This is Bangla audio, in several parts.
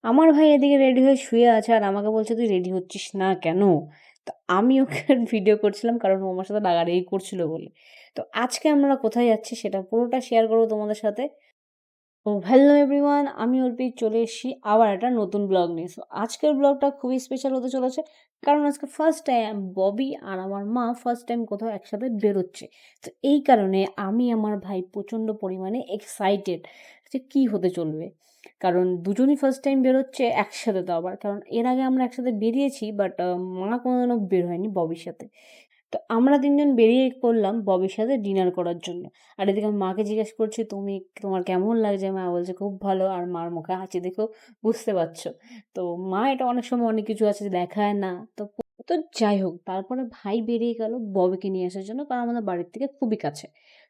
আমার ভাই এদিকে রেডি হয়ে শুয়ে আছে আর আমাকে বলছে, "তুই রেডি হচ্ছিস না কেন?" তো আমি ওকে ভিডিও করছিলাম কারণ ও আমার সাথে রাগারাগি করছিল বলে। তো আজকে আমরা কোথায় যাচ্ছি সেটা পুরোটা শেয়ার করব তোমাদের সাথে। তো হ্যালো এভরিওয়ান, আমি অর্পি চলে এসেছি আবার একটা নতুন ব্লগ নিয়ে। সো আজকের ব্লগটা খুবই স্পেশাল হতে চলেছে কারণ আজকে ফার্স্ট টাইম ববি আর আমার মা ফার্স্ট টাইম কোথাও একসাথে বেরোচ্ছে। তো এই কারণে আমি আমার ভাই প্রচণ্ড পরিমাণে এক্সাইটেড যে কী হতে চলবে। কারণ দুজনই ফার্স্ট টাইম বেরোচ্ছে একসাথে, তো আবার কারণ এর আগে আমরা একসাথে বেরিয়েছি, বাট মা কোনোদিনও বের হয়নি ববির সাথে। তো আমরা ৩ জন বেরিয়ে পড়লাম ববির সাথে ডিনার করার জন্য। আর এদিকে আমি মাকে জিজ্ঞেস করছি, তোমার কেমন লাগছে? মা বলছে, "খুব ভালো।" আর মার মুখে হাসি দেখেও বুঝতে পারছো। তো মা এটা অনেক সময় অনেক কিছু আছে যে দেখায় না। তো যাই হোক, তারপরে ভাই বেরিয়ে গেল ববিকে নিয়ে আসার জন্য, কারণ আমাদের বাড়ির থেকে খুবই কাছে।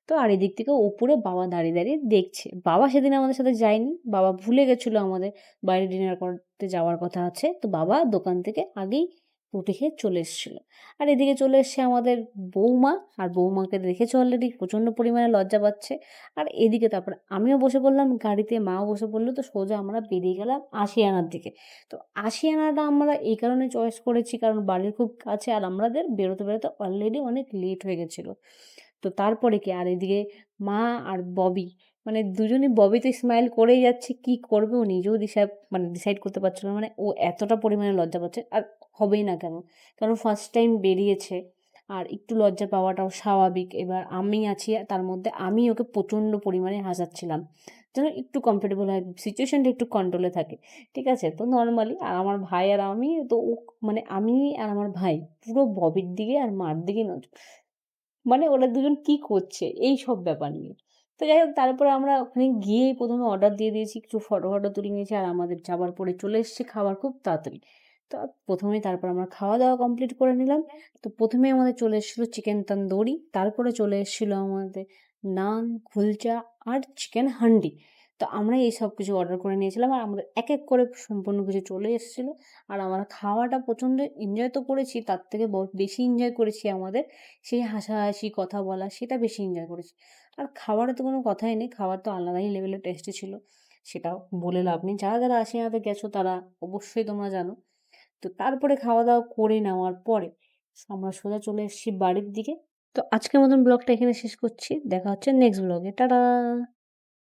তো আর এদিক থেকে ওপরে বাবা দাঁড়িয়ে, দাঁড়িয়ে দেখছে। বাবা সেদিন আমাদের সাথে যায়নি। বাবা ভুলে গেছিলো আমাদের বাইরে ডিনার করতে যাওয়ার কথা আছে। তো বাবা দোকান থেকে আগেই রুটি খেয়ে চলে এসেছিল। আর এদিকে চলে এসছে আমাদের বৌমা, আর বৌমাকে দেখেছে অলরেডি প্রচণ্ড পরিমাণে লজ্জা পাচ্ছে। আর এদিকে তারপরে আমিও বসে পড়লাম গাড়িতে, মাও বসে পড়লো। তো সোজা আমরা বেরিয়ে গেলাম আশিয়ানার দিকে। তো আশিয়ানাটা আমরা এই কারণে চয়েস করেছি কারণ বাড়ির খুব কাছে আর আমাদের বেরোতে বেরোতে অলরেডি অনেক লেট হয়ে গেছিলো। তো তারপরে কি, আর এদিকে মা আর ববি, মানে দুজনই, ববি তো স্মাইল করেই যাচ্ছে, কি করবে ও নিজেও ডিসাইড করতে পারছিল না। মানে ও এতটা পরিমাণে লজ্জা পাচ্ছে, আর হবেই না কেন, কারণ ফার্স্ট টাইম বেরিয়েছে আর একটু লজ্জা পাওয়াটাও স্বাভাবিক। এবার আমি আছি আর তার মধ্যে আমি ওকে প্রচণ্ড পরিমাণে হাসাচ্ছিলাম যেন একটু কমফোর্টেবল হয়, সিচুয়েশনটা একটু কন্ট্রোলে থাকে। ঠিক আছে, তো নর্মালি আর আমার ভাই আর আমি তো ও, মানে আমি আর আমার ভাই পুরো ববির দিকে আর মার দিকে নজর, মানে ওরা দুজন কি করছে এইসব ব্যাপার নিয়ে। তো যাই হোক, তারপরে আমরা ওখানে গিয়েই ১ম এ অর্ডার দিয়ে দিয়েছি, কিছু ফটো-ফটো তুলে নিয়েছি আর আমাদের যাবার পরে চলে এসছে খাবার খুব তাড়াতাড়ি। তো ১ম এই তারপর আমরা খাওয়া-দাওয়া কমপ্লিট করে নিলাম। তো ১ম এই আমাদের চলে এসেছিল চিকেন তন্দুরি, তারপরে চলে এসেছিল আমাদের নান, কুলচা আর চিকেন হান্ডি। তো আমরা এই সব কিছু অর্ডার করে নিয়েছিলাম আর আমাদের এক, এক করে সম্পূর্ণ কিছু চলে এসেছিল। আর আমরা খাওয়াটা প্রচণ্ড এনজয় তো করেছি, তার থেকে বেশি এনজয় করেছি আমাদের সেই হাসাহাসি, কথা বলা, সেটা বেশি এনজয় করেছি। আর খাবারে তো কোনো কথাই নেই, খাবার তো আলাদাই লেভেলের টেস্টি ছিল। সেটাও বলে লাভ নেই। যারা, যারা আশিয়ানাতে গেছো তারা অবশ্যই তোমরা জানো। তো তারপরে খাওয়া-দাওয়া করে নেওয়ার পরে আমরা সোজা চলে এসেছি বাড়ির দিকে। তো আজকের মতন ব্লগটা এখানে শেষ করছি। দেখা হচ্ছে নেক্সট ব্লগে। টাটা!